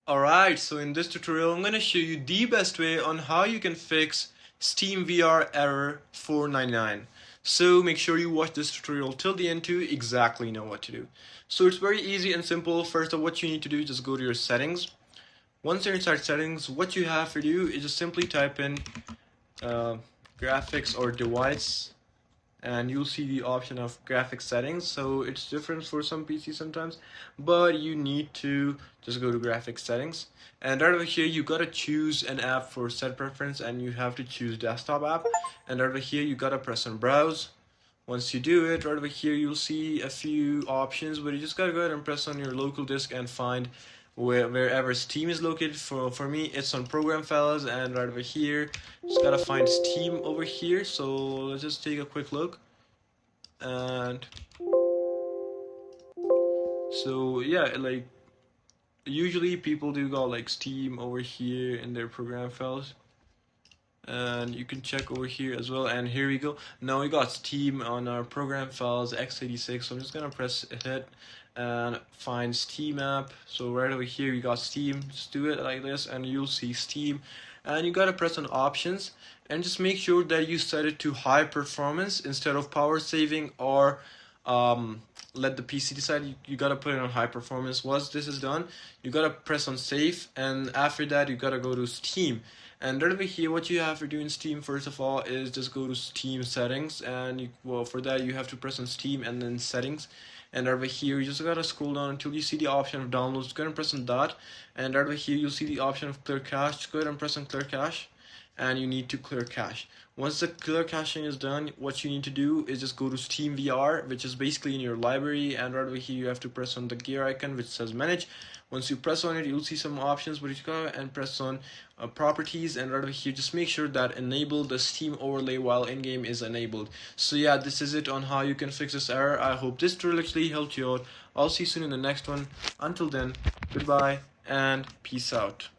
Alright, so in this tutorial I'm going to show you the best way on how you can fix SteamVR error 499. So make sure you watch this tutorial till the end to exactly know what to do. So it's very easy and simple. First of all, what you need to do is just go to your settings. Once you're inside settings, what you have to do is just simply type in graphics or device, and you'll see the option of graphics settings. So it's different for some PCs sometimes, but you need to just go to graphics settings, and right over here you gotta choose an app for set preference, and you have to choose desktop app, and right over here you gotta press on browse. Once you do it, right over here you'll see a few options, but you just gotta go ahead and press on your local disk and find wherever Steam is located. For me it's on program files, and right over here just gotta find Steam over here. So let's just take a quick look. And so yeah, like usually people do got like Steam over here in their program files, and you can check over here as well. And here we go, now we got Steam on our program files x86. So I'm just gonna press hit and find Steam app. So right over here we got Steam. Just do it like this and you'll see Steam, and you gotta press on options and just make sure that you set it to high performance instead of power saving, or let the PC decide. You gotta put it on high performance. Once this is done, you gotta press on save, and after that you gotta go to Steam. And right over here, what you have to do in Steam first of all is just go to Steam settings, and for that you have to press on Steam and then settings. And over here you just gotta scroll down until you see the option of downloads. Go ahead and press on that, and over here you'll see the option of clear cache. Just go ahead and press on clear cache, and you need to clear cache. Once the clear caching is done, what you need to do is just go to SteamVR, which is basically in your library, and right over here you have to press on the gear icon which says manage. Once you press on it, you'll see some options, but you go and press on properties, and right over here just make sure that enable the Steam overlay while in-game is enabled. So yeah, this is it on how you can fix this error. I hope this tutorial actually helped you out. I'll see you soon in the next one. Until then, goodbye and peace out.